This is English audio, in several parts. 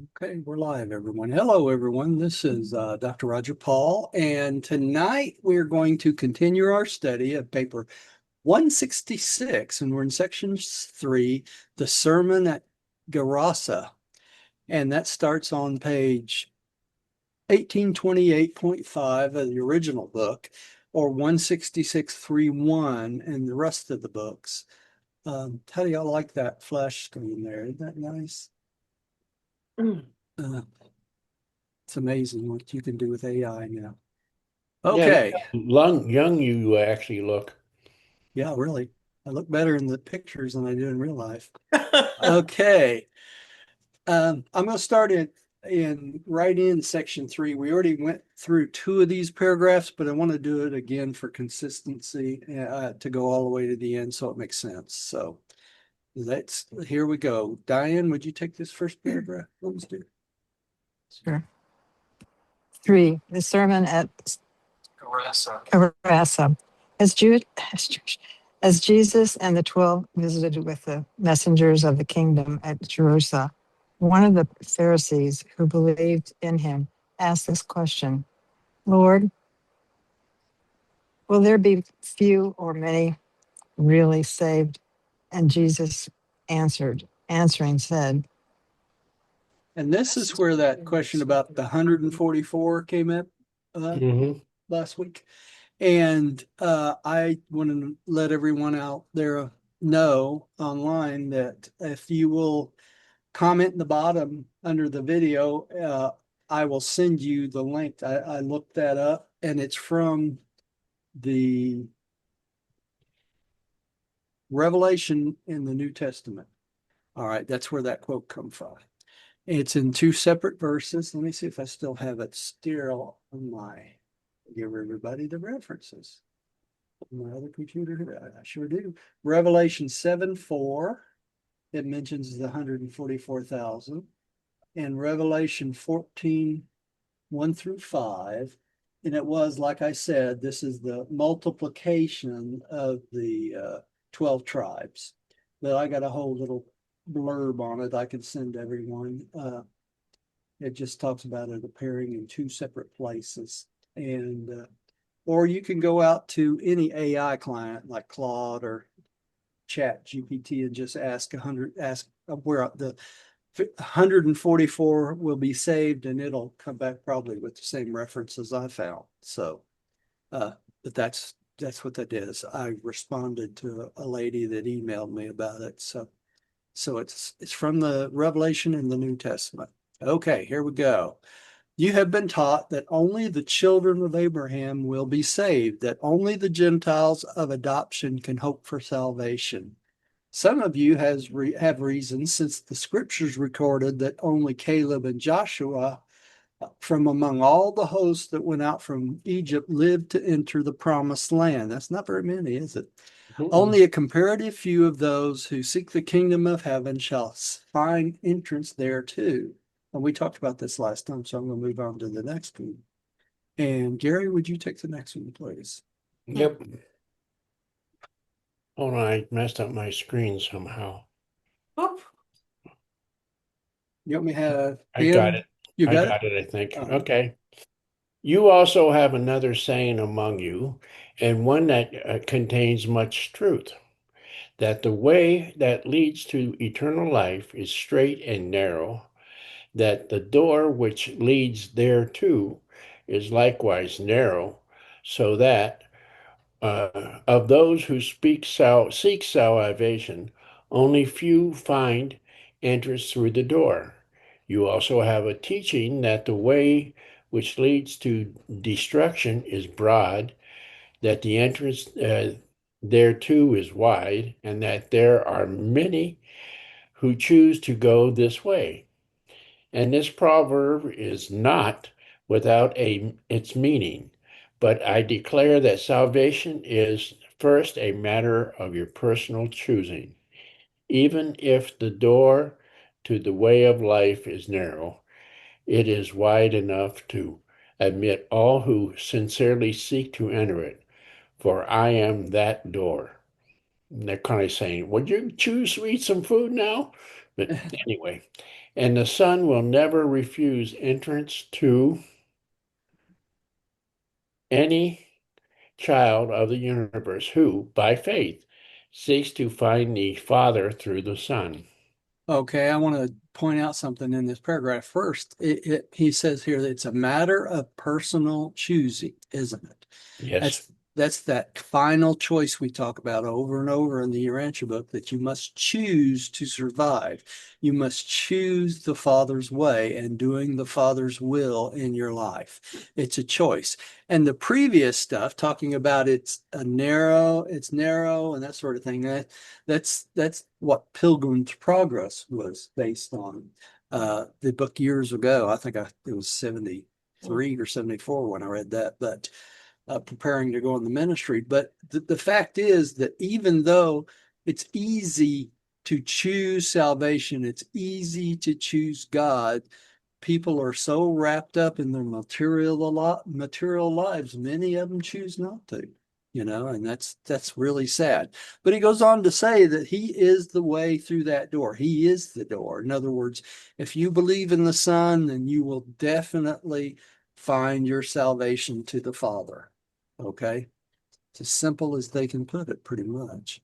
Okay, we're live, everyone. Hello, everyone. This is Dr. Roger Paul, and tonight we're going to continue our study of paper 166, and we're in section 3, the Sermon at Gerasa, and that starts on page 1828.5 of the original book, or 166.3.1 in the rest of the books. How do y'all like that flash screen there? Isn't that nice? Uh, It's amazing what you can do with AI now. Yeah, look Okay. how young you actually look. Yeah, really. I look better in the pictures than I do in real life. Okay. I'm going to start in right in section 3. We already went through 2 of these paragraphs, but I want to do it again for consistency to go all the way to the end so it makes sense. So here we go. Diane, would you take this first paragraph? Let's do. Sure. 3, the sermon at Gerasa. As, Jude, as Jesus and the 12 visited with the messengers of the kingdom at Gerasa, one of the Pharisees who believed in him asked this question: Lord, will there be few or many really saved? And Jesus answering said, And this is where that question about the 144 came up uh, Hmm. last week. And I want to let everyone out there know online that if you will comment in the bottom under the video, I will send you the link. I looked that up and it's from the Revelation in the New Testament. All right, that's where that quote comes from. It's in 2 separate verses. Let me see if I still have it still on my, give everybody the references. My other computer here, I sure do. Revelation 7:4, it mentions the 144,000. And Revelation 14, 1 through 5. And it was, like I said, this is the multiplication of the 12 tribes. But I got a whole little blurb on it I can send everyone. It just talks about it appearing in 2 separate places. And or you can go out to any AI client like Claude or Chat GPT and just ask where the 144 will be saved, and it'll come back probably with the same references I found. So, uh, but that's what that is. I responded to a lady that emailed me about it. So it's from the Revelation in the New Testament. Okay, here we go. You have been taught that only the children of Abraham will be saved, that only the Gentiles of adoption can hope for salvation. Some of you have reasons, since the scriptures recorded that only Caleb and Joshua from among all the hosts that went out from Egypt lived to enter the promised land. That's not very many, is it? Only a comparative few of those who seek the kingdom of heaven shall find entrance there too. And we talked about this last time, so I'm going to move on to the next one. And Gary, would you take the next one, please? Yep. Hold on, I messed up my screen somehow. You want me to have I got Ben? it. You I got it? got it, I think. Oh, Okay. You also have another saying among you, and one that contains much truth, that the way that leads to eternal life is straight and narrow, that the door which leads thereto is likewise narrow, so that of those who seek salvation, only few find entrance through the door. You also have a teaching that the way which leads to destruction is broad, that the entrance thereto is wide, and that there are many who choose to go this way. And this proverb is not without its meaning, but I declare that salvation is first a matter of your personal choosing. Even if the door to the way of life is narrow, it is wide enough to admit all who sincerely seek to enter it, for I am that door. And they're kind of saying, would you choose to eat some food now? But anyway, and the Son will never refuse entrance to any child of the universe who, by faith, seeks to find the Father through the Son. Okay, I want to point out something in this paragraph. First, he says here that it's a matter of personal choosing, isn't it? Yes. That's that final choice we talk about over and over in the Urantia book, that you must choose to survive. You must choose the Father's way and doing the Father's will in your life. It's a choice. And the previous stuff, talking about it's narrow and that sort of thing, that's what Pilgrim's Progress was based on. The book years ago, I think it was 73 or 74 when I read that, but preparing to go in the ministry. But the fact is that even though it's easy to choose salvation, it's easy to choose God, people are so wrapped up in their material lives, many of them choose not to, and that's really sad. But he goes on to say that he is the way through that door. He is the door. In other words, if you believe in the Son, then you will definitely find your salvation to the Father. Okay? It's as simple as they can put it, pretty much.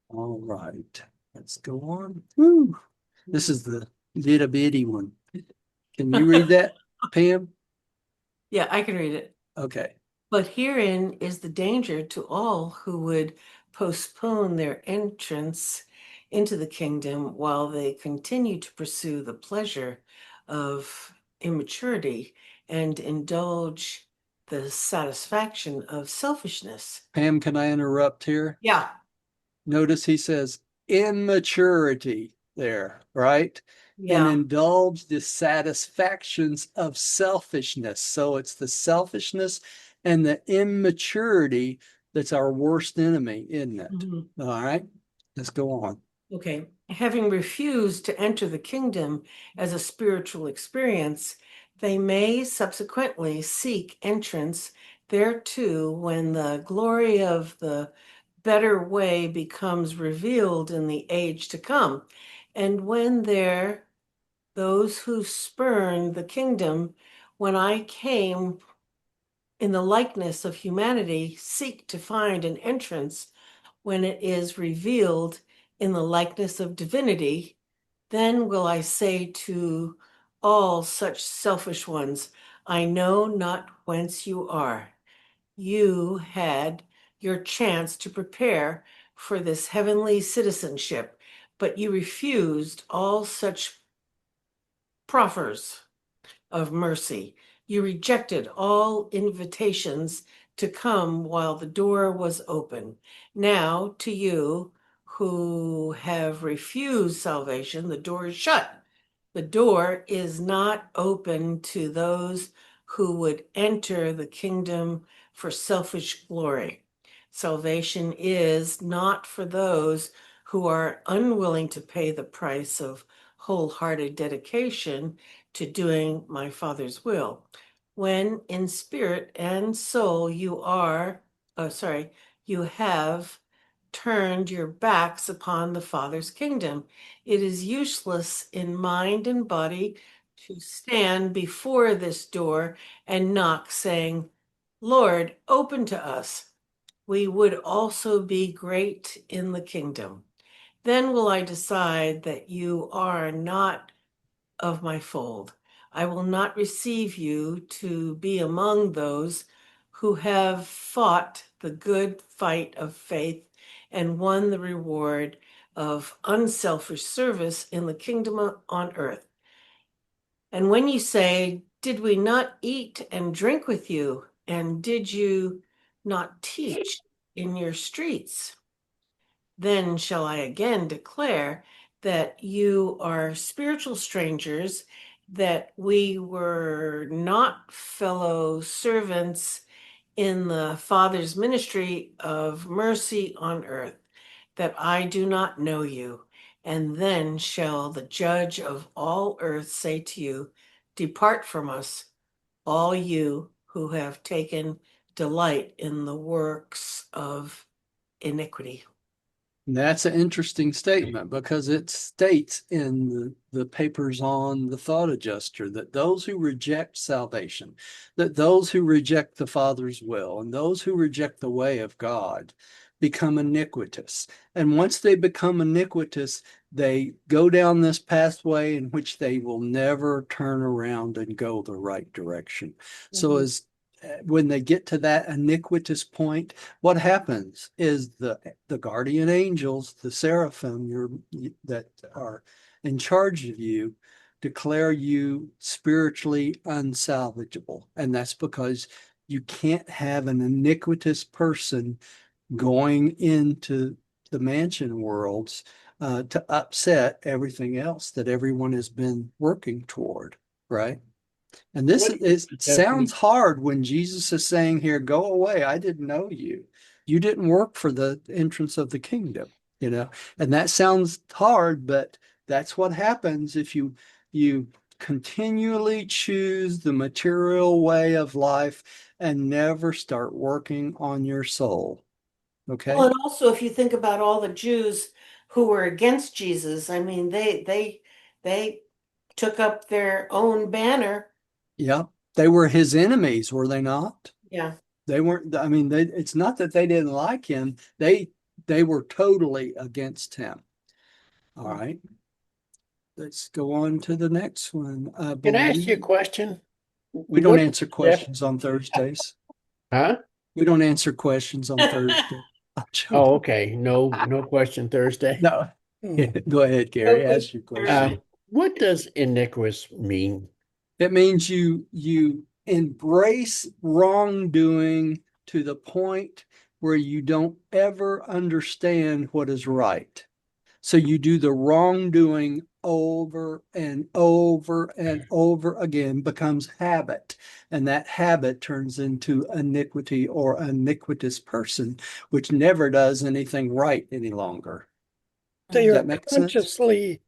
All right. Let's go on. Woo. This is the little bitty one. Can you read that, Pam? Yeah, I can read it. Okay. But herein is the danger to all who would postpone their entrance into the kingdom while they continue to pursue the pleasure of immaturity and indulge the satisfaction of selfishness. Pam, can I interrupt here? Yeah. Notice he says immaturity there, right? And Yeah. indulge the satisfactions of selfishness. So it's the selfishness and the immaturity that's our worst enemy, isn't it? Mhm. All right, let's go on. Okay. Having refused to enter the kingdom as a spiritual experience, they may subsequently seek entrance thereto when the glory of the better way becomes revealed in the age to come. And when there, those who spurn the kingdom, when I came in the likeness of humanity, seek to find an entrance when it is revealed in the likeness of divinity, then will I say to all such selfish ones, I know not whence you are. You had your chance to prepare for this heavenly citizenship, but you refused all such proffers of mercy. You rejected all invitations to come while the door was open. Now, to you who have refused salvation, the door is shut. The door is not open to those who would enter the kingdom for selfish glory. Salvation is not for those who are unwilling to pay the price of wholehearted dedication to doing my Father's will. When in spirit and soul you have turned your backs upon the Father's kingdom, it is useless in mind and body to stand before this door and knock, saying, Lord, open to us. We would also be great in the kingdom. Then will I decide that you are not of my fold. I will not receive you to be among those who have fought the good fight of faith and won the reward of unselfish service in the kingdom on earth. And when you say, Did we not eat and drink with you? And did you not teach in your streets? Then shall I again declare that you are spiritual strangers, that we were not fellow servants in the Father's ministry of mercy on earth, that I do not know you. And then shall the judge of all earth say to you, Depart from us, all you who have taken delight in the works of iniquity. And that's an interesting statement because it states in the papers on the thought adjuster that those who reject salvation, that those who reject the Father's will, and those who reject the way of God become iniquitous. And once they become iniquitous, they go down this pathway in which they will never turn around and go the right direction. So Mhm. as when they get to that iniquitous point, what happens is the guardian angels, the seraphim that are in charge of you, declare you spiritually unsalvageable. And that's because you can't have an iniquitous person going into the mansion worlds to upset everything else that everyone has been working toward, right? And this What is sounds definition? hard when Jesus is saying here, go away. I didn't know you. You didn't work for the entrance of the kingdom, you know. And that sounds hard, but that's what happens if you continually choose the material way of life and never start working on your soul. Well, Okay? and also if you think about all the Jews who were against Jesus, I mean, they took up their own banner. Yeah. They were his enemies, were they not? Yeah. They weren't, I mean, it's not that they didn't like him. They were totally against him. All right. Let's go on to the next one. I Can I ask you a believe question? we don't What answer def questions on Thursdays. huh? We don't answer questions on Thursday. I'm Oh, joking. okay. No question Thursday. No. Go ahead, No Gary. question Ask your question. Thursday. What does iniquitous mean? It means you embrace wrongdoing to the point where you don't ever understand what is right. So you do the wrongdoing over and over and over again, becomes habit. And that habit turns into iniquity or iniquitous person, which never does anything right any longer. So Does you're that make sense? consciously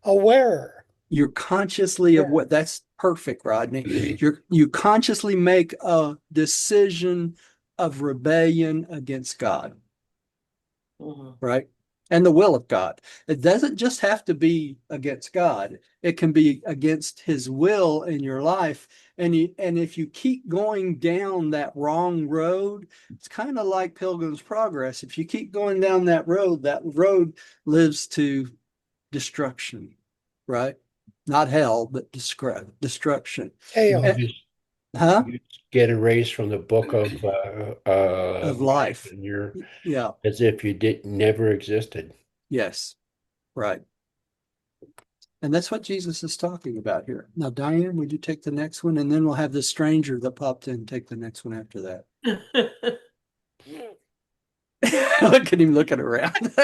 aware. You're consciously of Yeah. what that's perfect, Rodney. You consciously make a decision of rebellion against God. Mhm. Right? And the will of God. It doesn't just have to be against God. It can be against his will in your life. And if you keep going down that wrong road, it's kind of like Pilgrim's Progress. If you keep going down that road lives to destruction, right? Not hell, but destruction. You Hail. Eh, just huh? you get erased from the book of Of life, life. and you're Yeah. as if you did never existed. Yes. Right. And that's what Jesus is talking about here. Now, Diane, would you take the next one? And then we'll have the stranger that popped in take the next one after that. Look at him looking around.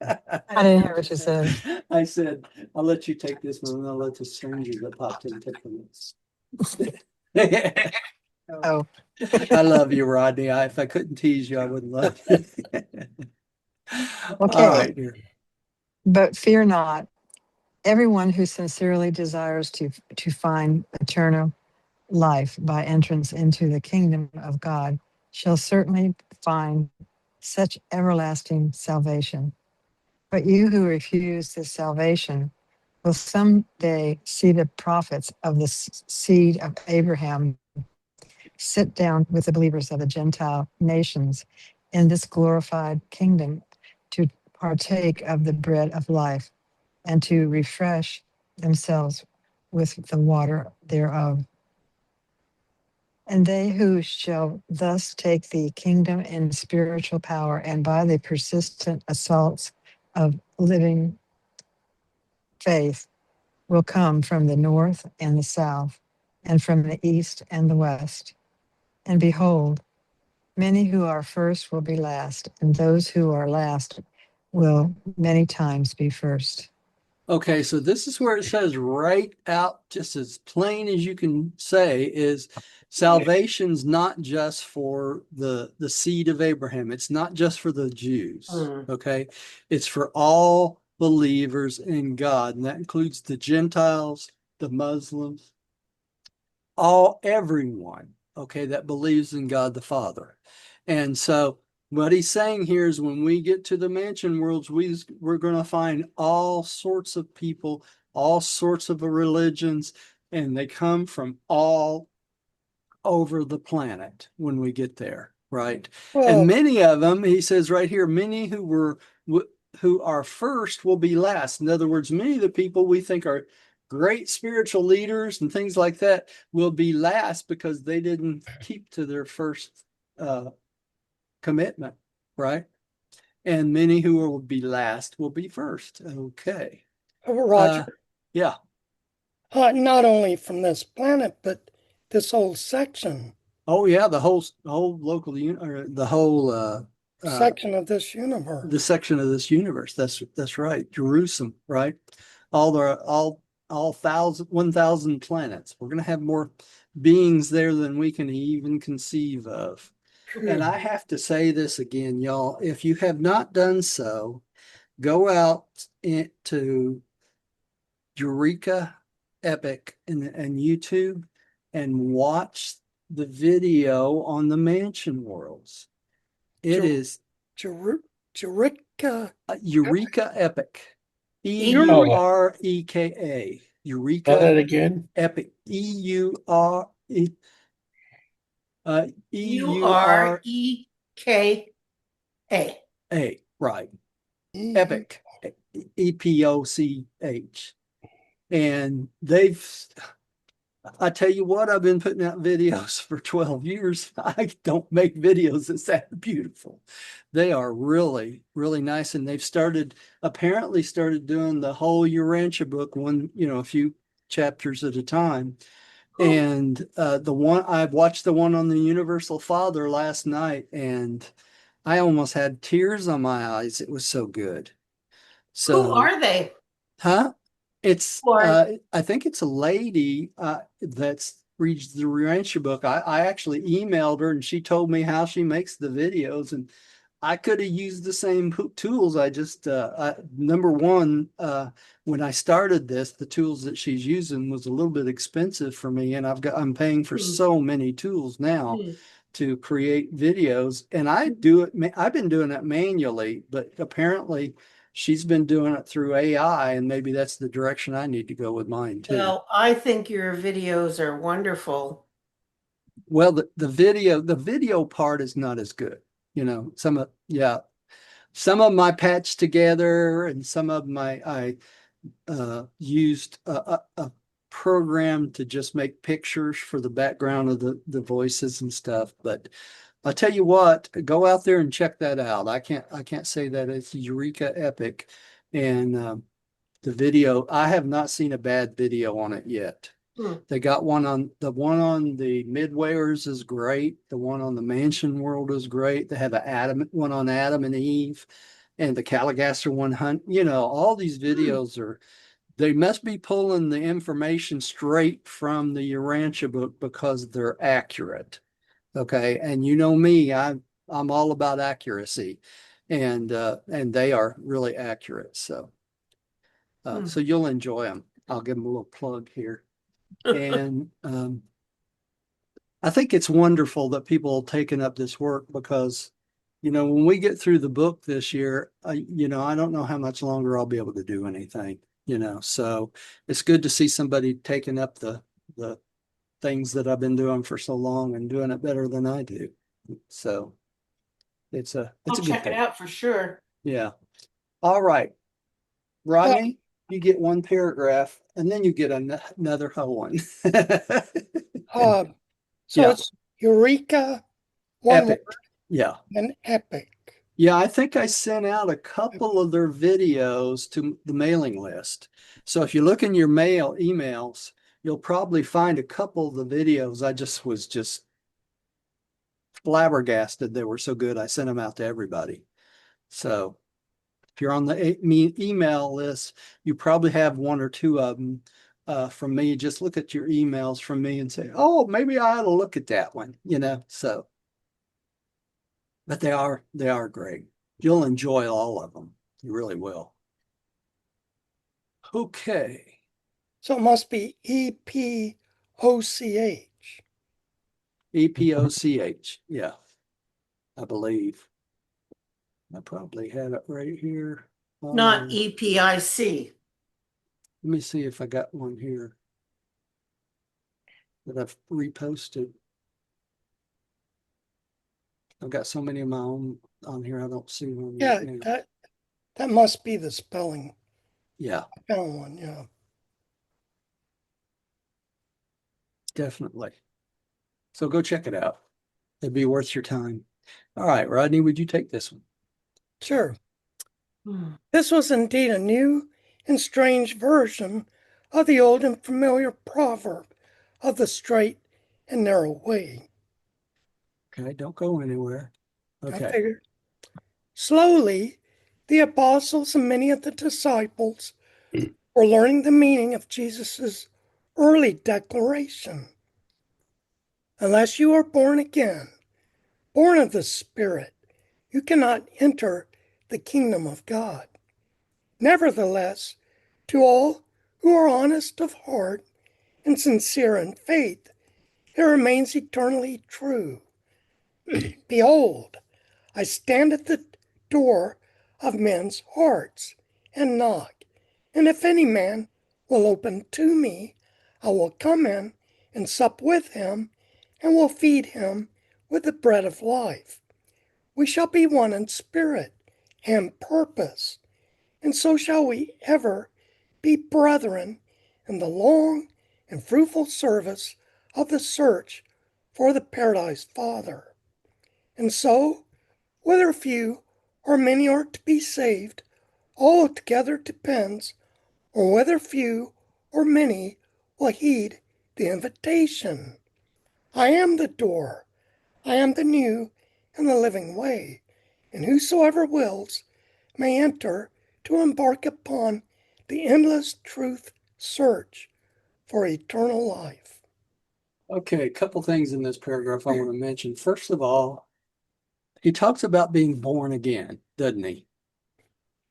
I didn't hear what you said. I said, I'll let you take this one and I'll let the stranger that popped in take the next. Oh, I love you, Rodney. If I couldn't tease you, I wouldn't love you. All okay. right, here. But fear not. Everyone who sincerely desires to find eternal life by entrance into the kingdom of God shall certainly find such everlasting salvation. But you who refuse this salvation will someday see the prophets of the seed of Abraham sit down with the believers of the Gentile nations in this glorified kingdom to partake of the bread of life and to refresh themselves with the water thereof. And they who shall thus take the kingdom in spiritual power and by the persistent assaults of living faith will come from the north and the south, and from the east and the west. And behold, many who are first will be last, and those who are last will many times be first. Okay, so this is where it says right out, just as plain as you can say, is salvation's not just for the seed of Abraham. It's not just for the Jews. Mm. Okay, it's for all believers in God, and that includes the Gentiles, the Muslims, everyone. Okay, that believes in God the Father. And so What he's saying here is when we get to the mansion worlds, we're going to find all sorts of people, all sorts of religions, and they come from all over the planet when we get there, right? And Well, many of them, he says right here, many who are first will be last. In other words, many of the people we think are great spiritual leaders and things like that will be last because they didn't keep to their first commitment, right? And many who will be last will be first. Okay. Roger, Yeah. not only from this planet, but this whole section, Oh yeah, the whole local or the whole section of this the universe. section of this universe. That's right. Jerusalem, right? All 1,000 planets. We're gonna have more beings there than we can even conceive of. And I have to say this again, y'all. If you have not done so, go out to Eureka Epic and YouTube and watch the video on the mansion worlds. It Jer- is Jerica. Eureka Epic. Eureka. Eureka. Say Eureka that again. Epic. EUR Ureka. right. Epic. EPOCH. And I tell you what, I've been putting out videos for 12 years. I don't make videos that's that beautiful. They are really, really nice. And they've apparently started doing the whole Urantia book, a few chapters at a time. And I watched the one on the Universal Father last night, and I almost had tears on my eyes. It was so good. Who So, are they? huh? It's Or I think it's a lady that's reads the Urantia book. I actually emailed her and she told me how she makes the videos, and I could have used the same tools. Number one, when I started this, the tools that she's using was a little bit expensive for me, and I'm paying for so many tools now to create videos, and I've been doing it manually, but apparently she's been doing it through AI, and maybe that's the direction I need to go with mine too. well, I think your videos are wonderful. Well, the video part is not as good. Some of them I patched together, and some of them I used a program to just make pictures for the background of the voices and stuff. But I'll tell you what, go out there and check that out. I can't say that it's Eureka Epic, and the video. I have not seen a bad video on it yet. They got one on the Midwayers is great. The one on the Mansion World is great. They have one on Adam and Eve, and the Caligaster 100. All these videos they must be pulling the information straight from the Urantia book because they're accurate. Okay, and you know me, I'm all about accuracy, and they are really accurate. So you'll enjoy them. I'll give them a little plug here. And I think it's wonderful that people have taken up this work because, when we get through the book this year, I don't know how much longer I'll be able to do anything, so it's good to see somebody taking up the things that I've been doing for so long and doing it better than I do. So it's a good Check it thing. out for sure. Yeah. All right. Rodney, you get one paragraph and then you get another whole one. So it's Eureka, one Epic. word, Yeah. and epic. Yeah, I think I sent out a couple of their videos to the mailing list. So if you look in your emails, you'll probably find a couple of the videos. I was just flabbergasted. They were so good. I sent them out to everybody. So if you're on the email list, you probably have one or two of them from me. Just look at your emails from me and say, oh, maybe I ought to look at that one, so. But they are great. You'll enjoy all of them. You really will. Okay. So it must be EPOCH. EPOCH. Yeah, I believe. I probably had it right here. Not Let EPIC. me see if I got one here that I've reposted. I've got so many of my own on here, I don't see one Yeah, right now. that must be the spelling. Yeah, I found one, yeah. definitely. So go check it out. It'd be worth your time. All right, Rodney, would you take this one? Sure. Hmm. This was indeed a new and strange version of the old and familiar proverb of the straight and narrow way. Okay, don't go anywhere. I Okay. figured. Slowly, the apostles and many of the disciples were learning the meaning of Jesus' early declaration. Unless you are born again, born of the Spirit, you cannot enter the kingdom of God. Nevertheless, to all who are honest of heart and sincere in faith, it remains eternally true. Behold, I stand at the door of men's hearts and knock, and if any man will open to me, I will come in and sup with him, and will feed him with the bread of life. We shall be one in spirit and purpose, and so shall we ever be brethren in the long and fruitful service of the search for the Paradise Father. And so, whether few or many are to be saved, altogether depends on whether few or many will heed the invitation. I am the door, I am the new and the living way, and whosoever wills may enter to embark upon the endless truth search for eternal life. Okay, a couple things in this paragraph I want to mention. First of all, he talks about being born again, doesn't he?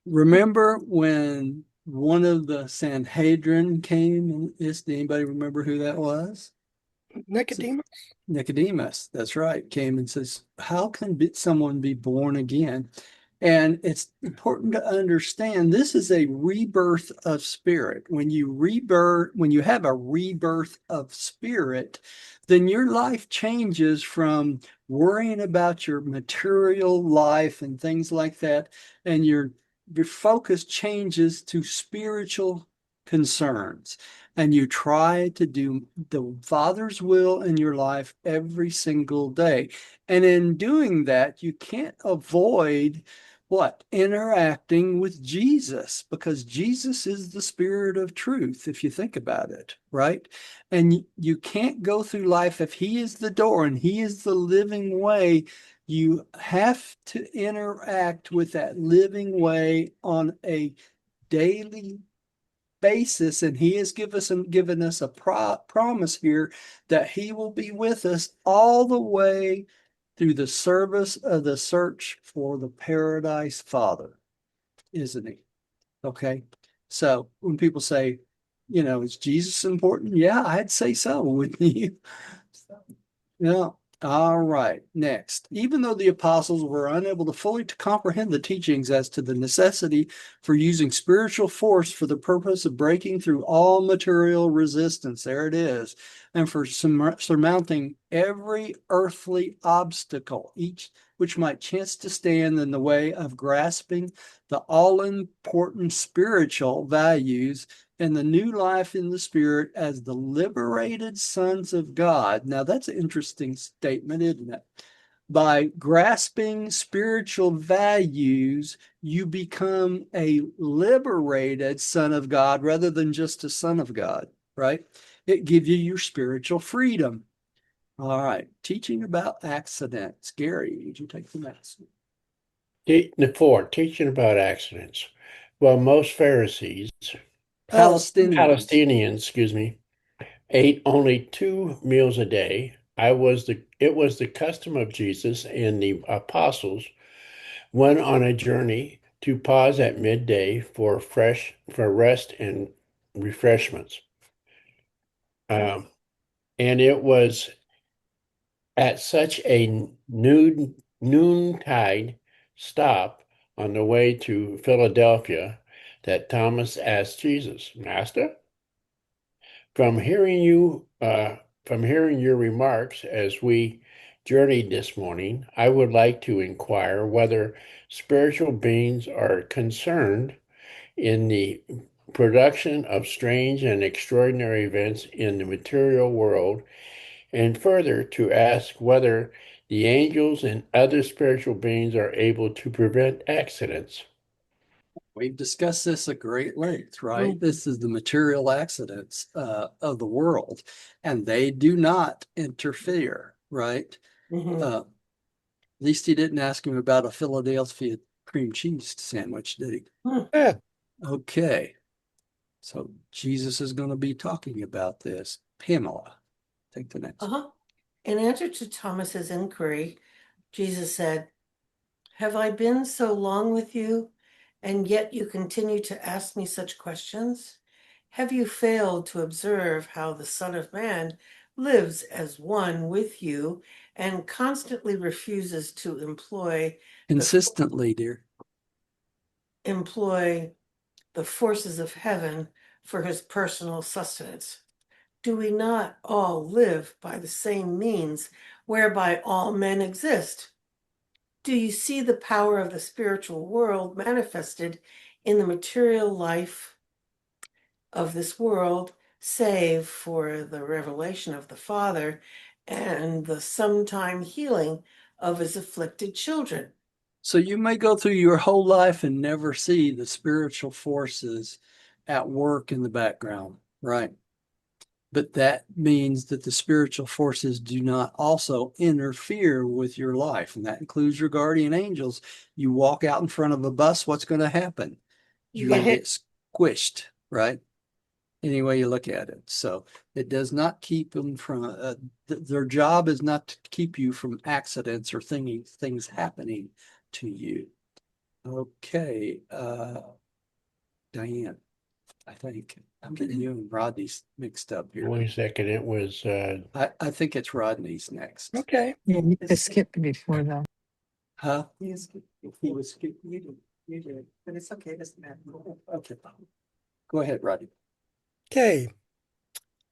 Remember when one of the Sanhedrin came and did anybody remember who that was? Nicodemus? Nicodemus, that's right, came and says, how can someone be born again? And it's important to understand this is a rebirth of spirit. When you have a rebirth of spirit, then your life changes from worrying about your material life and things like that, and your focus changes to spiritual concerns, and you try to do the Father's will in your life every single day. And in doing that, you can't avoid what? Interacting with Jesus, because Jesus is the spirit of truth, if you think about it, right? And you can't go through life if he is the door and he is the living way. You have to interact with that living way on a daily basis, and he has given us a promise here that he will be with us all the way through the service of the search for the Paradise Father, isn't he? Okay. So when people say, is Jesus important? Yeah, I'd say so, wouldn't you? Yeah. All right. Next, even though the apostles were unable to fully to comprehend the teachings as to the necessity for using spiritual force for the purpose of breaking through all material resistance, there it is, and for surmounting every earthly obstacle, each which might chance to stand in the way of grasping the all-important spiritual values and the new life in the spirit as the liberated sons of God. Now, that's an interesting statement, isn't it? By grasping spiritual values, you become a liberated son of God rather than just a son of God, right? It gives you your spiritual freedom. All right, teaching about accidents. Gary, would you take the next one? Four, teaching about accidents. Well, most Pharisees, Palestinians. Palestinians, ate only 2 meals a day. It was the custom of Jesus and the apostles went on a journey to pause at midday for rest and refreshments. And it was at such a noontide stop on the way to Philadelphia that Thomas asked Jesus, Master, from hearing your remarks as we journeyed this morning, I would like to inquire whether spiritual beings are concerned in the production of strange and extraordinary events in the material world, and further to ask whether the angels and other spiritual beings are able to prevent accidents. We've discussed this at great length, right? This is the material accidents of the world, and they do not interfere, right? At least he didn't ask him about a Philadelphia cream cheese sandwich, did he? Yeah. Okay. So Jesus is going to be talking about this. Pamela, take the next. In answer to Thomas's inquiry, Jesus said, "Have I been so long with you, and yet you continue to ask me such questions? Have you failed to observe how the Son of Man lives as one with you and constantly refuses to Consistently, dear. employ the forces of heaven for his personal sustenance? Do we not all live by the same means whereby all men exist? Do you see the power of the spiritual world manifested in the material life of this world, save for the revelation of the Father and the sometime healing of his afflicted children?" So you may go through your whole life and never see the spiritual forces at work in the background, right? But that means that the spiritual forces do not also interfere with your life, and that includes your guardian angels. You walk out in front of a bus, what's going to happen? You're going to get squished, right? Any way you look at it. So it does not keep them from, their job is not to keep you from accidents or things happening to you. Okay, Diane, I think I'm getting you and Rodney's mixed up here. Wait a second, it was I think it's Rodney's next. Okay. Yeah, you just skipped before though. Huh? He was skipping. You did, but it's okay. It doesn't matter. Okay. Go ahead, Rodney. Okay.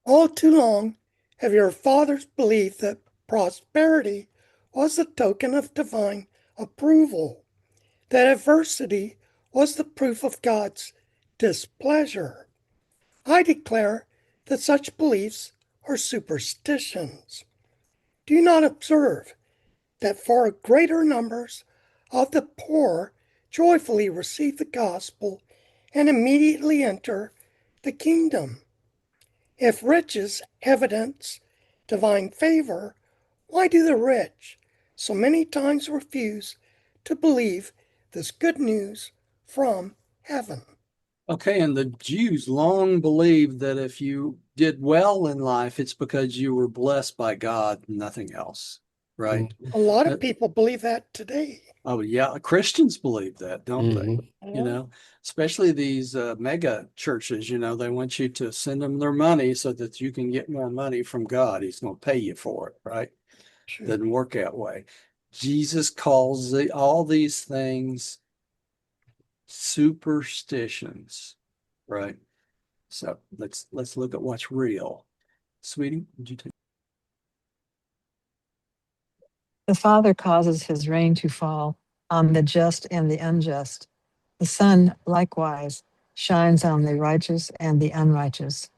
All too long have your fathers believed that prosperity was the token of divine approval, that adversity was the proof of God's displeasure. I declare that such beliefs are superstitions. Do you not observe that far greater numbers of the poor joyfully receive the gospel and immediately enter the kingdom? If riches evidence divine favor, why do the rich so many times refuse to believe this good news from heaven? Okay, and the Jews long believed that if you did well in life, it's because you were blessed by God, nothing else, right? A lot of people believe that today. Oh, yeah, Christians believe that, don't they? mhm. You know, especially these mega churches, you know, they want you to send them their money so that you can get more money from God. He's going to pay you for it, right? Sure. Doesn't work that way. Jesus calls all these things superstitions, right? So let's look at what's real. Sweetie, would you take? The Father causes his rain to fall on the just and the unjust. The sun likewise shines on the righteous and the unrighteous.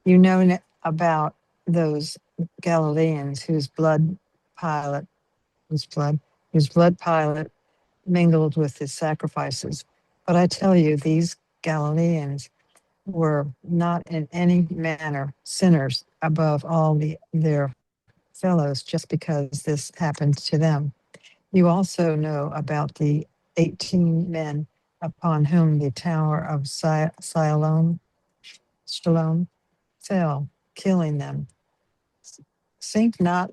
You know about those Galileans whose blood Pilate mingled with his sacrifices. But I tell you, these Galileans were not in any manner sinners above all their fellows just because this happened to them. You also know about the 18 men upon whom the tower of Shalom fell, killing them. Think not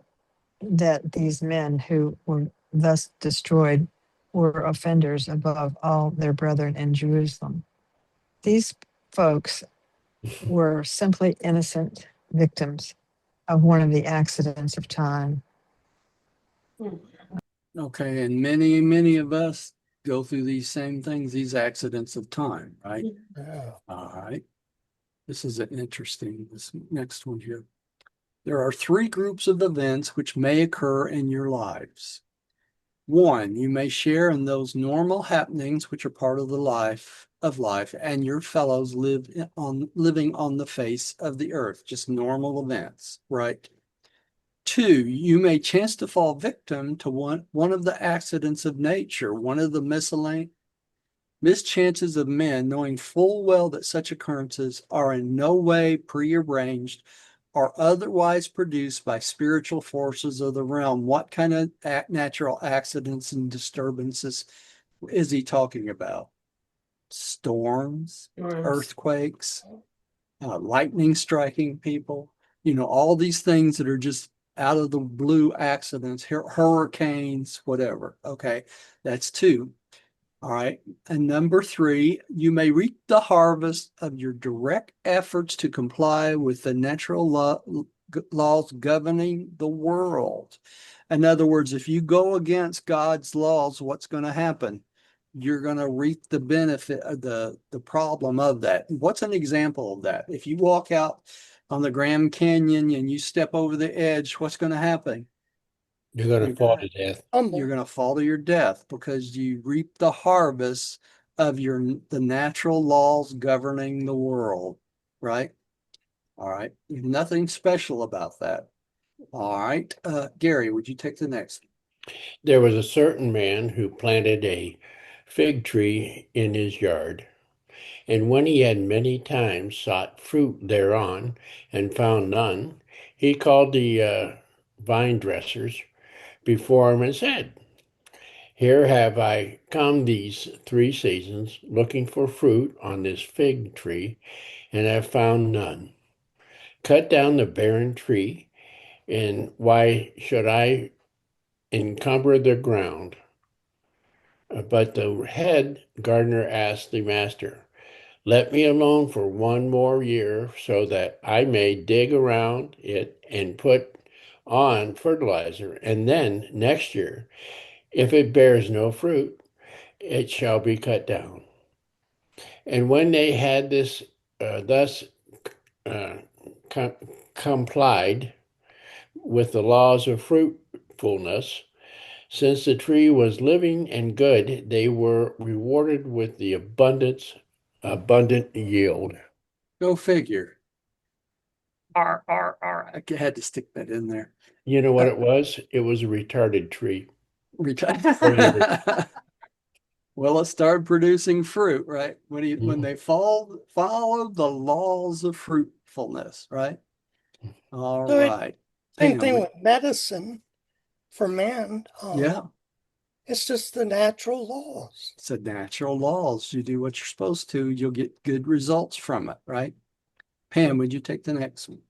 that these men who were thus destroyed were offenders above all their brethren in Jerusalem. These folks were simply innocent victims of one of the accidents of time. Okay, and many of us go through these same things, these accidents of time, right? Yeah. All right. This is this next one here. There are three groups of events which may occur in your lives. One, you may share in those normal happenings which are part of the life, and your fellows living on the face of the earth, just normal events, right? Two, you may chance to fall victim to one of the accidents of nature, one of the mischances of men, knowing full well that such occurrences are in no way prearranged or otherwise produced by spiritual forces of the realm. What kind of natural accidents and disturbances is he talking about? Storms, earthquakes, lightning striking people, all these things that are just out of the blue accidents, hurricanes, whatever. Okay, that's two. All right. And number three, you may reap the harvest of your direct efforts to comply with the natural laws governing the world. In other words, if you go against God's laws, what's going to happen? You're going to reap the benefit of the problem of that. What's an example of that? If you walk out on the Grand Canyon and you step over the edge, what's going to happen? You're going to fall to death. You're going to fall to your death because you reap the harvest of the natural laws governing the world, right? All right. Nothing special about that. All right. Gary, would you take the next? There was a certain man who planted a fig tree in his yard, and when he had many times sought fruit thereon and found none, he called the vine dressers before him and said, Here have I come these 3 seasons looking for fruit on this fig tree, and have found none. Cut down the barren tree, and why should I encumber the ground? But the head gardener asked the master, Let me alone for 1 more year so that I may dig around it and put on fertilizer. And then next year, if it bears no fruit, it shall be cut down. And when they had thus uh, com- complied with the laws of fruitfulness, since the tree was living and good, they were rewarded with the abundant yield. Go figure. I had to stick that in there. You know what it was? It was a retarded tree. Well, it started producing fruit, right? When Mhm. they followed the laws of fruitfulness, right? All So right. same Pam, thing with medicine for man. yeah, It's just the natural laws. it's the natural laws. You do what you're supposed to, you'll get good results from it, right? Pam, would you take the next one?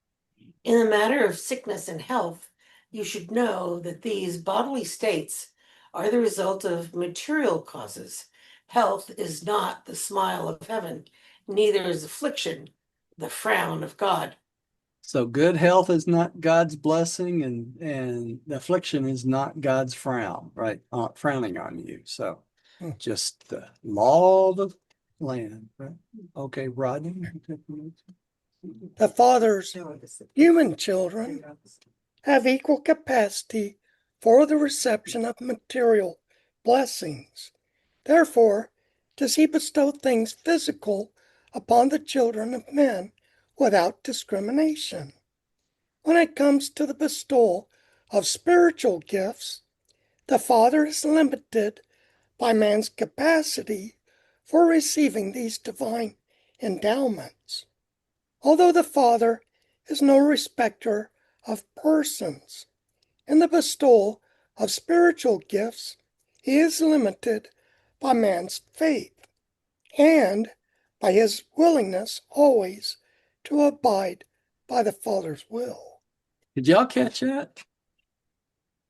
In the matter of sickness and health, you should know that these bodily states are the result of material causes. Health is not the smile of heaven, neither is affliction the frown of God. So good health is not God's blessing, and affliction is not God's frown, right? Frowning on you. So Hmm. just the law of the land, right? Okay, Rodney. The father's human children have equal capacity for the reception of material blessings. Therefore, does he bestow things physical upon the children of men without discrimination. When it comes to the bestowal of spiritual gifts, the Father is limited by man's capacity for receiving these divine endowments. Although the Father is no respecter of persons, in the bestowal of spiritual gifts, he is limited by man's faith and by his willingness always to abide by the Father's will. Did y'all catch that?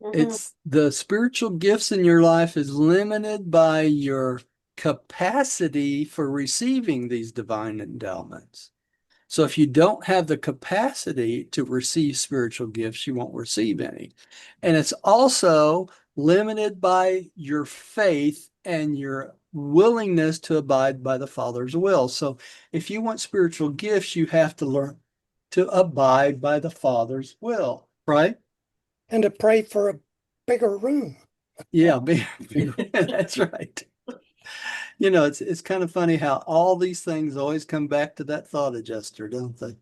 Mhm. It's the spiritual gifts in your life is limited by your capacity for receiving these divine endowments. So if you don't have the capacity to receive spiritual gifts, you won't receive any. And it's also limited by your faith and your willingness to abide by the Father's will. So if you want spiritual gifts, you have to learn to abide by the Father's will, right? And to pray for a bigger room. Yeah, that's right. You know, it's kind of funny how all these things always come back to that thought adjuster, don't they?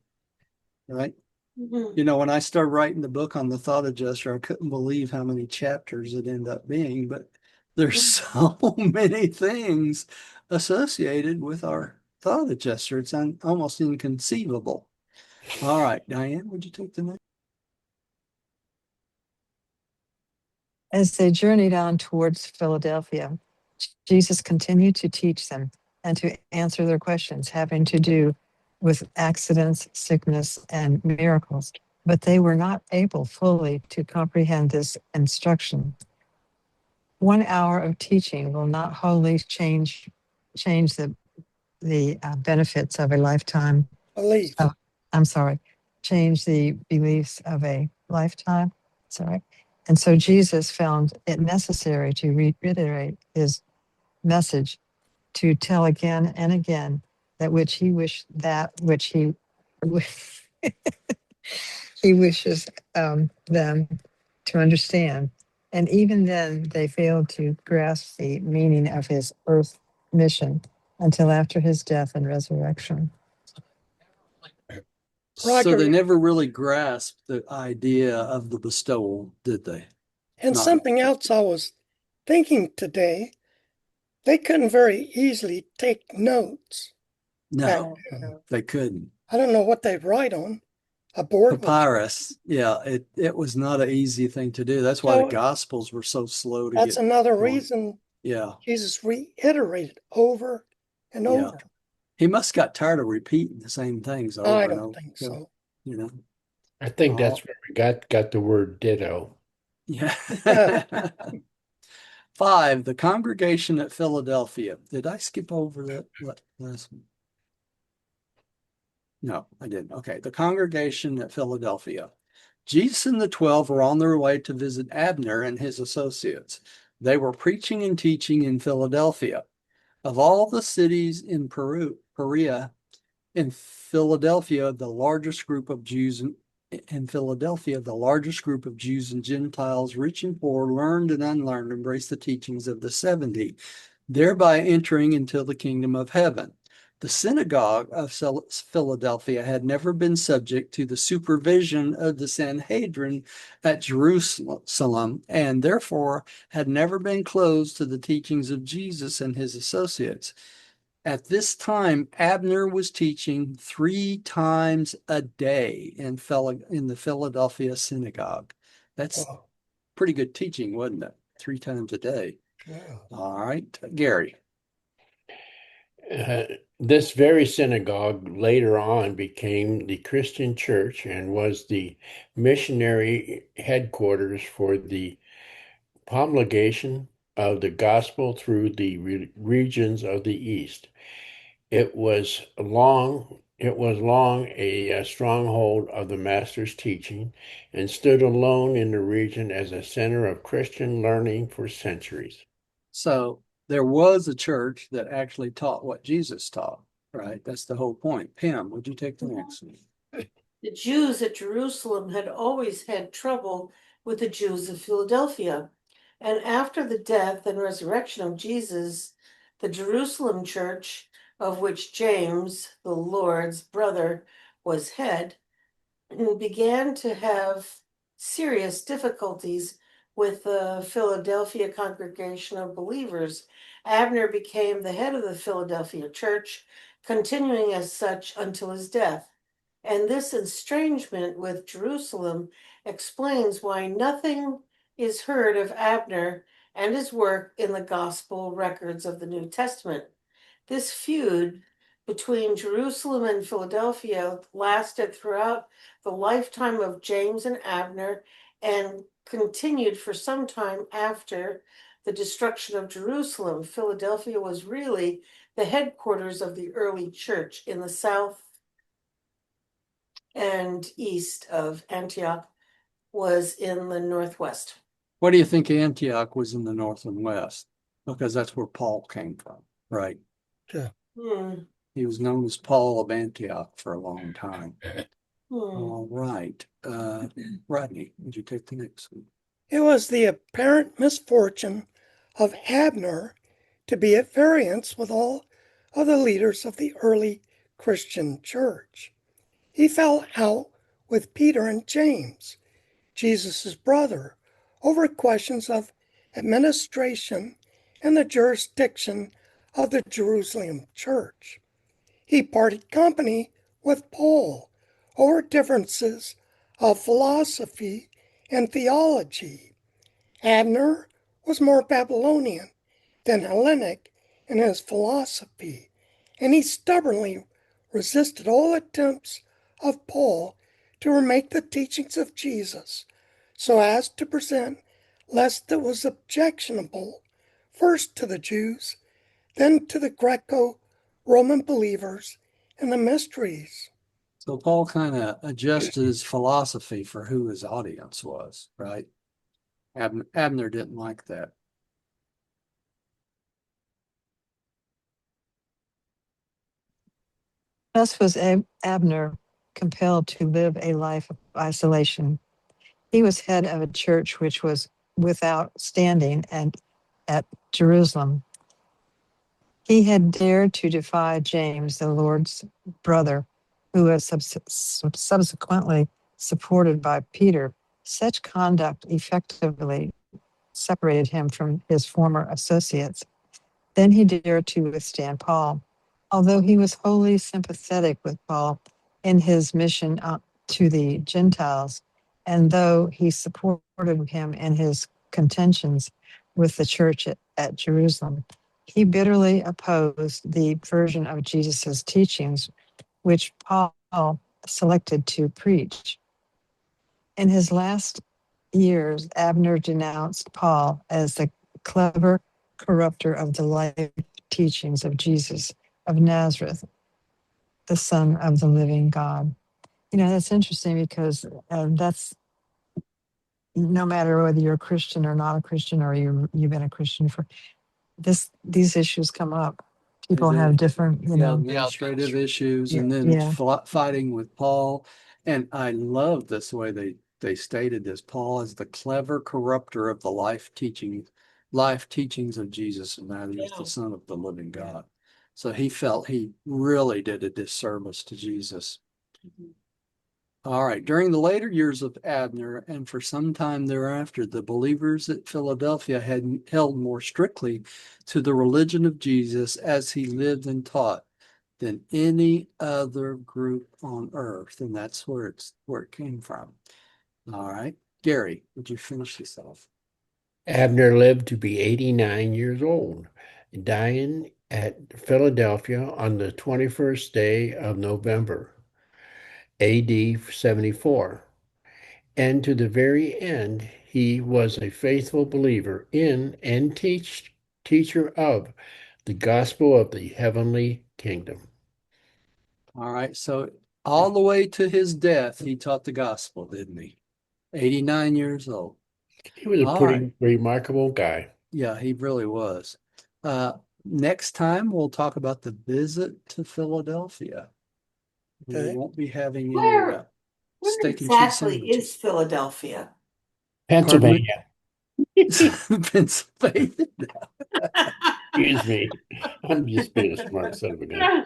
Right? Mhm. You know, when I started writing the book on the thought adjuster, I couldn't believe how many chapters it ended up being, but there's so many things associated with our thought adjuster. It's almost inconceivable. All right, Diane, would you take the next? As they journeyed on towards Philadelphia, Jesus continued to teach them and to answer their questions having to do with accidents, sickness, and miracles. But they were not able fully to comprehend this instruction. 1 hour of teaching will not wholly change the benefits of a lifetime. Belief. Oh, I'm sorry, change the beliefs of a lifetime. Sorry. And so Jesus found it necessary to reiterate his message, to tell again and again that which he wished, that which he he wishes them to understand. And even then, they failed to grasp the meaning of his earth mission until after his death and resurrection. So Roger. they never really grasped the idea of the bestowal, did they? And Not- something else I was thinking today, they couldn't very easily take notes. No, they couldn't. I don't know what they'd write on. A board with Papyrus, yeah, it was not an easy thing to do. That's why the So- Gospels were so slow to that's get. another going. reason Yeah, Jesus reiterated over and yeah. over. He must got tired of repeating the same things over I and don't over. think so. You know, I think Oh. that's where we got the word ditto. yeah. 5, the congregation at Philadelphia. Did I skip over that last one? No, I didn't. Okay, the congregation at Philadelphia. Jesus and the 12 were on their way to visit Abner and his associates. They were preaching and teaching in Philadelphia. Of all the cities in Perea, in Philadelphia, the largest group of Jews in Philadelphia, the largest group of Jews and Gentiles, rich and poor, learned and unlearned, embraced the teachings of the 70, thereby entering into the kingdom of heaven. The synagogue of Philadelphia had never been subject to the supervision of the Sanhedrin at Jerusalem, and therefore had never been closed to the teachings of Jesus and his associates. At this time, Abner was teaching 3 times a day in the Philadelphia synagogue. That's Oh, pretty good teaching, wasn't it? 3 times a day. yeah. All right, Gary. This very synagogue later on became the Christian church and was the missionary headquarters for the promulgation of the gospel through the regions of the East. It was long a stronghold of the master's teaching and stood alone in the region as a center of Christian learning for centuries. So there was a church that actually taught what Jesus taught, right? That's the whole point. Pam, would you take the next one? The Jews at Jerusalem had always had trouble with the Jews of Philadelphia. And after the death and resurrection of Jesus, the Jerusalem church, of which James, the Lord's brother, was head, began to have serious difficulties with the Philadelphia congregation of believers. Abner became the head of the Philadelphia church, continuing as such until his death. And this estrangement with Jerusalem explains why nothing is heard of Abner and his work in the gospel records of the New Testament. This feud between Jerusalem and Philadelphia lasted throughout the lifetime of James and Abner and continued for some time after the destruction of Jerusalem. Philadelphia was really the headquarters of the early church in the south and east of Antioch was in the northwest. What do you think Antioch was in the north and west? because that's where Paul came from, right? Yeah. Hmm. He was known as Paul of Antioch for a long time. Hmm. All right. Rodney, would you take the next one? It was the apparent misfortune of Abner to be at variance with all of the leaders of the early Christian church. He fell out with Peter and James, Jesus' brother, over questions of administration and the jurisdiction of the Jerusalem church. He parted company with Paul over differences of philosophy and theology. Abner was more Babylonian than Hellenic in his philosophy, and he stubbornly resisted all attempts of Paul to remake the teachings of Jesus so as to present less that was objectionable first to the Jews, then to the Greco-Roman believers in the mysteries. So Paul kind of adjusted his philosophy for who his audience was, right? Abner didn't like that. Thus was Abner compelled to live a life of isolation. He was head of a church which was without standing and at Jerusalem. He had dared to defy James, the Lord's brother, who was subsequently supported by Peter. Such conduct effectively separated him from his former associates. Then he dared to withstand Paul. Although he was wholly sympathetic with Paul in his mission to the Gentiles, and though he supported him in his contentions with the church at Jerusalem, he bitterly opposed the version of Jesus' teachings which Paul selected to preach. In his last years, Abner denounced Paul as the clever corrupter of the life teachings of Jesus of Nazareth, the Son of the living God. You know, that's interesting because that's no matter whether you're a Christian or not a Christian, or you've been a Christian for these issues come up. People have different, administrative issues, and then yeah. fighting with Paul. And I love this way they stated this. Paul is the clever corrupter of the life teachings of Jesus, and that is the Son of the living God. So he felt he really did a disservice to Jesus. All right. During the later years of Abner and for some time thereafter, the believers at Philadelphia had held more strictly to the religion of Jesus as he lived and taught than any other group on earth. And that's where it came from. All right. Gary, would you finish this off? Abner lived to be 89 years old, dying at Philadelphia on the 21st day of November, AD 74. And to the very end, he was a faithful believer in and teacher of the gospel of the heavenly kingdom. All right. So all the way to his death, he taught the gospel, didn't he? 89 years old. He was a All right. pretty remarkable guy. Yeah, he really was. Next time, we'll talk about the visit to Philadelphia. We Okay. won't be having any Where steak and cheese exactly is sandwiches. Philadelphia? Pardon me? Pennsylvania. Pennsylvania. Excuse me. I'm just being a smart son of a gun.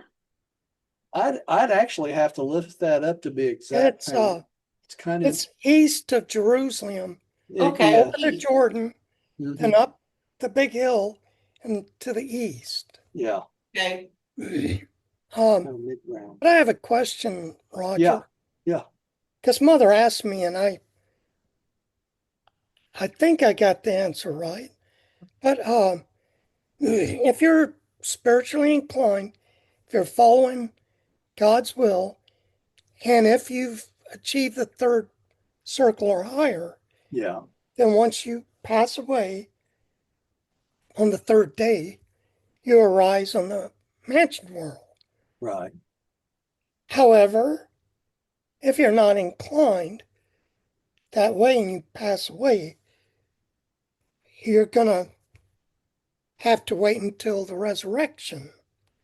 I'd actually have to lift that up to be exact. It's kind of It's east of Jerusalem, Okay. yeah. over the Jordan, Mhm. and up the big hill and to the east. Yeah. Okay. Kind of mid-ground. But I have a question, Yeah. Roger, Yeah. because Mother asked me, and I think I got the answer right. But if you're spiritually inclined, if you're following God's will, and if you've achieved the third circle or higher, Yeah. then once you pass away on the third day, you arise on the mansion world. Right. However, if you're not inclined that way and you pass away, you're going to have to wait until the resurrection.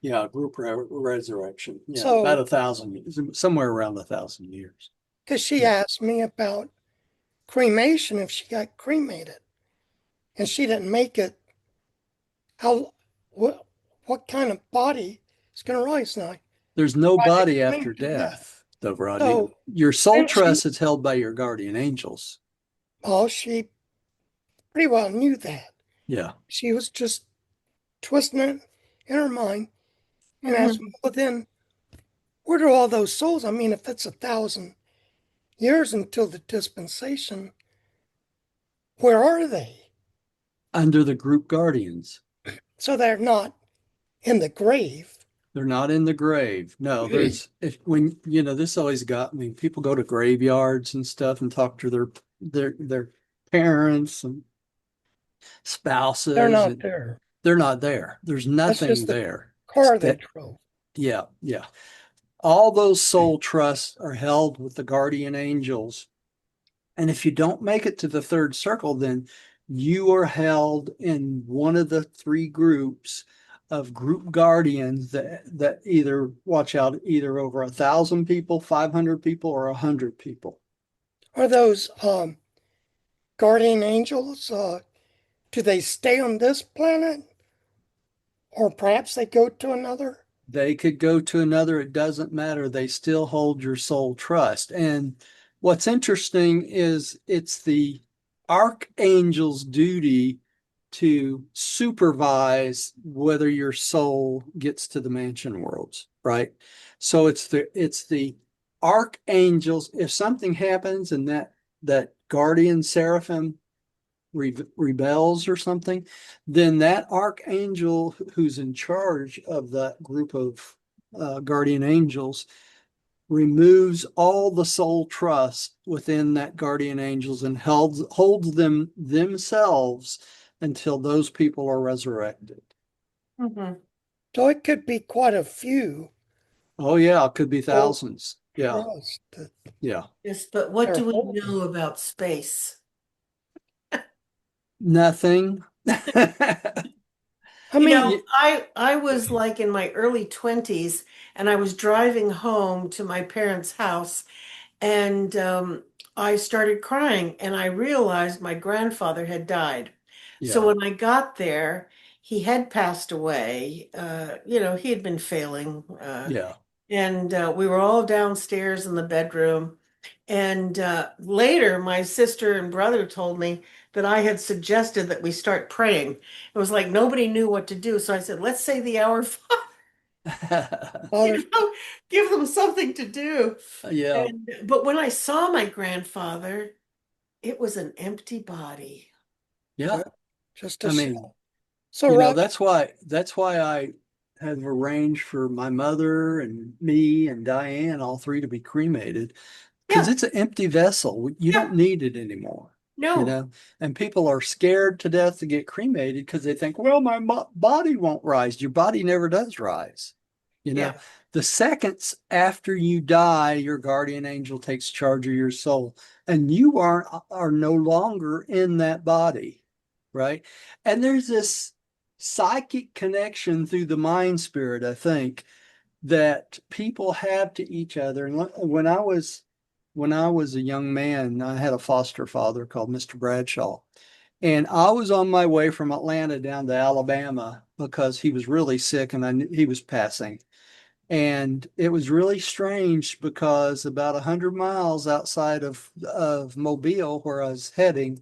Yeah, group resurrection. Yeah, So- about 1,000, somewhere around 1,000 years. Because she Yeah. asked me about cremation, if she got cremated, and she didn't make it. What kind of body is going to rise now? There's no Right, body maybe, after yeah. death, though, Rodney. So Your soul then she- trust is held by your guardian angels. Oh, she pretty well knew that. Yeah. She was just twisting it in her mind and asked me, well, then, where do all those souls? I mean, if it's 1,000 years until the dispensation, where are they? Under the group guardians. So they're not in the grave. They're not in the grave. No, this always got me. People go to graveyards and stuff and talk to their parents and spouses. They're not and there. They're not there. There's That's nothing just the there. car they That- drove. Yeah, yeah. All those soul trusts are held with the guardian angels. And if you don't make it to the third circle, then you are held in one of the three groups of group guardians that either watch out either over 1,000 people, 500 people, or 100 people. Are those guardian angels? Do they stay on this planet? Or perhaps they go to another? They could go to another, it doesn't matter. They still hold your soul trust. And what's interesting is it's the archangel's duty to supervise whether your soul gets to the mansion worlds, right? So it's the archangels. If something happens and that guardian seraphim rebels or something, then that archangel who's in charge of that group of guardian angels removes all the soul trust within that guardian angels and holds them themselves until those people are resurrected. Mhm. So it could be quite a few Oh yeah, it could be thousands. Yeah, trusts that yeah. Yes, but what They're do we holding. know about space? Nothing. I mean, I was like in my early 20s and I was driving home to my parents' house and I started crying and I realized my grandfather had died. So Yeah, when I got there, he had passed away. He had been failing. yeah. And we were all downstairs in the bedroom. And later, my sister and brother told me that I had suggested that we start praying. It was like nobody knew what to do. So I said, let's say the Our Father, Father, give them something to do. Yeah, But when I saw my grandfather, it was an empty body. yeah. just a I mean, shell. So, Rob, that's why I have arranged for my mother and me and Diane, all three, to be cremated, because Yeah, it's an empty vessel. You yeah, don't need it anymore, no, and people are scared to death to get cremated because they think, well, my body won't rise. Your body never does rise. yeah, The seconds after you die, your guardian angel takes charge of your soul, and you are no longer in that body, right? And there's this psychic connection through the mind spirit, I think, that people have to each other. And when I was a young man, I had a foster father called Mr. Bradshaw. And I was on my way from Atlanta down to Alabama because he was really sick and I knew he was passing. And it was really strange because about 100 miles outside of Mobile, where I was heading,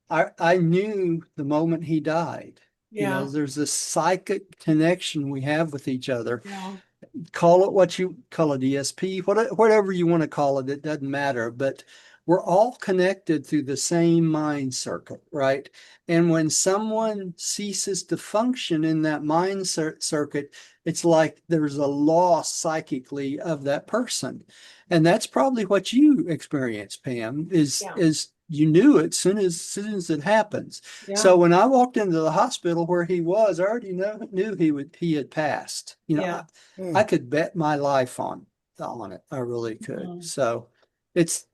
I knew the moment he died. yeah, There's this psychic connection we have with each other. yeah, Call it what you call it, ESP, whatever you want to call it, it doesn't matter. But we're all connected through the same mind circuit, right? And when someone ceases to function in that mind circuit, it's like there's a loss psychically of that person. And that's probably what you experienced, Pam, yeah, is you knew it soon as it happens. So yeah, when I walked into the hospital where he was, I already knew he had passed. yeah. I could bet my life on it. I really could. Mhm. So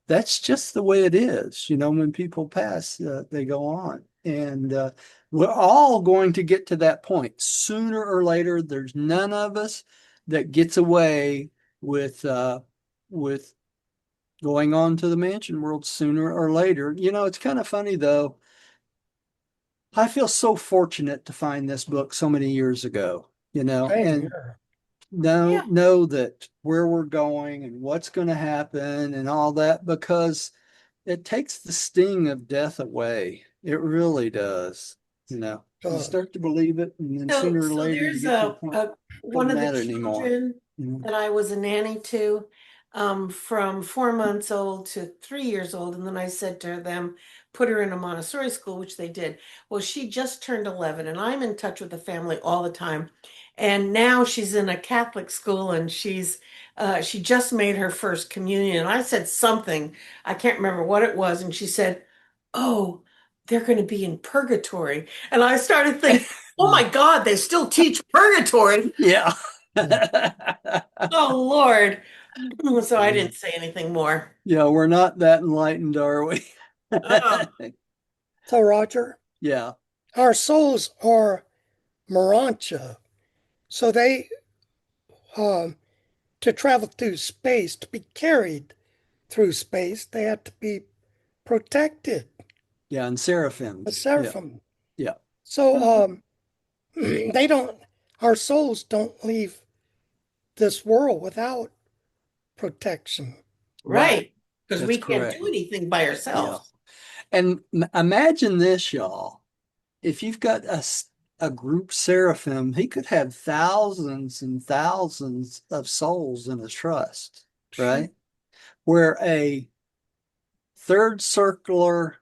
that's just the way it is. When people pass, they go on. And We're all going to get to that point sooner or later. There's none of us that gets away with going on to the mansion world sooner or later. You know, it's kind of funny though. I feel so fortunate to find this book so many years ago, you know, Same and here. Yeah. know that where we're going and what's going to happen and all that, because it takes the sting of death away. It really does. You know, you Does. start to believe it, and then So, sooner or so later you there's get to the point it one doesn't of the matter anymore. children You know? that I was a nanny to, from 4 months old to 3 years old. And then I said to them, put her in a Montessori school, which they did. Well, she just turned 11, and I'm in touch with the family all the time. And now she's in a Catholic school, and she just made her first communion. And I said something, I can't remember what it was, and she said, "Oh, they're going to be in purgatory." And I started thinking, oh my God, they still teach purgatory. Yeah. Oh Lord. So I didn't say anything more. Yeah, we're not that enlightened, are we? Oh, So, Roger, Yeah. our souls are Urantia. So they, um, to travel through space, to be carried through space, they have to be protected. Yeah, and A seraphims. Yeah. seraphim. Yeah. So, they don't, our souls don't leave this world without protection. right. Because That's we can't correct. do anything by Yeah. ourselves. And imagine this, y'all. If you've got a group seraphim, he could have thousands and thousands of souls in a trust, right? Where a third circular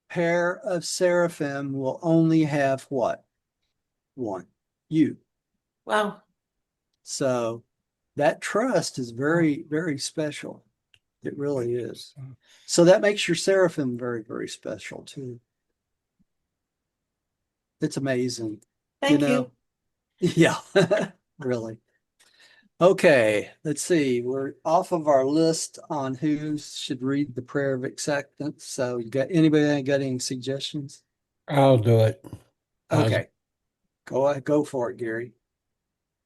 pair of seraphim will only have what? One, you. Well, So that trust is very, very special. It really is. So that makes your seraphim very, very special too. It's amazing, you thank know? you. Yeah, really. Okay, let's see. We're off of our list on who should read the prayer of acceptance. So you got anybody got any suggestions? I'll do it. Okay, go for it, Gary.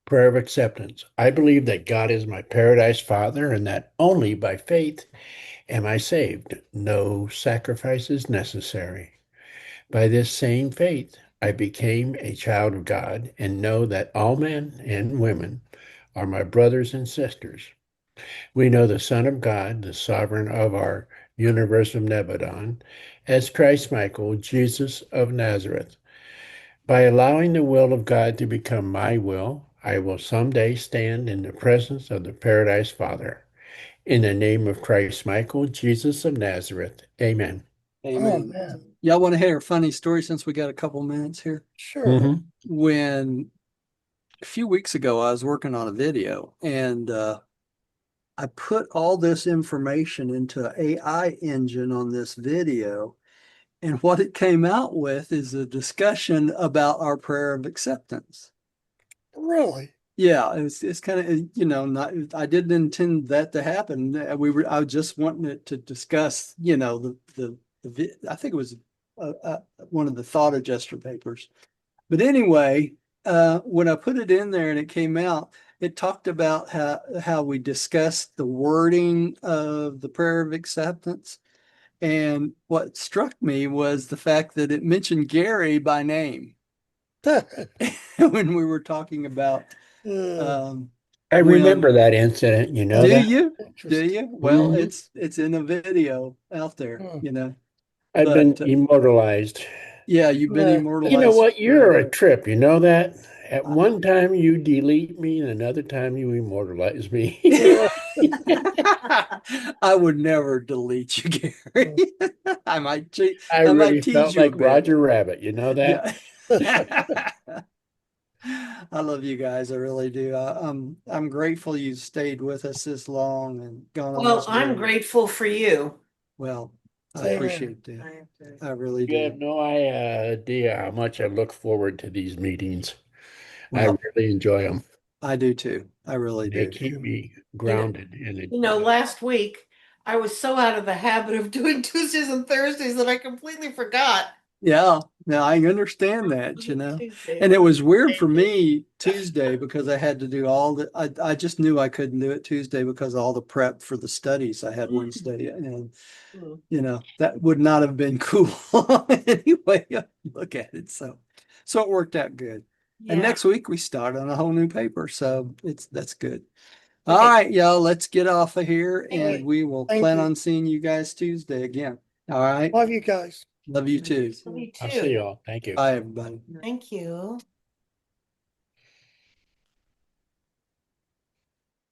Prayer of acceptance. I believe that God is my paradise Father and that only by faith am I saved. No sacrifice is necessary. By this same faith, I became a child of God and know that all men and women are my brothers and sisters. We know the Son of God, the sovereign of our universe of Nebadon, as Christ Michael, Jesus of Nazareth. By allowing the will of God to become my will, I will someday stand in the presence of the Paradise Father. In the name of Christ Michael, Jesus of Nazareth. Amen. Oh, Amen. man. Y'all want to hear a funny story since we got a couple minutes here? Sure. When a few weeks ago I was working on a video and I put all this information into an AI engine on this video. And what it came out with is a discussion about our prayer of acceptance. Really? Yeah, it's kind of, you know, not, I didn't intend that to happen. I was just wanting it to discuss, you know, I think it was one of the thought adjuster papers. But anyway, when I put it in there and it came out, it talked about how we discussed the wording of the prayer of acceptance. And what struck me was the fact that it mentioned Gary by name when we were talking about Uh, I when remember that incident. You know do that? you? Do interesting. you? Well, Mhm. it's in a video out there, Hmm. you know. I've been But immortalized. yeah, you've been You know immortalized what? You're a forever. trip. You know that? At I, one time you delete me, and another time you immortalize me. Uh, I would never delete you, Gary. I I might really tease felt you a like bit. Roger Rabbit. You know that? Yeah. I love you guys. I really do. I'm grateful you stayed with us this long and gone on Well, this I'm journey. grateful for you. Well, I Same here. appreciate that. I really You have do. no idea how much I look forward to these meetings. I Well, really enjoy them. I do too. I really They do. keep me You know, grounded in it. last week I was so out of the habit of doing Tuesdays and Thursdays that I completely forgot. Yeah, now I understand that, you know. And it was weird for me Tuesday because I had to do all the, I just knew I couldn't do it Tuesday because of all the prep for the studies I had Wednesday. And, you know, that would not have been cool anyway. Look at it. So it worked out good. And Yeah. next week we start on a whole new paper. So that's good. All Okay. right, y'all, let's get off of here and we will Thank plan you. on seeing you guys Tuesday again. All right. Love you guys. Love you too. Me I'll see too. y'all. Thank you. Bye, everybody. Thank you.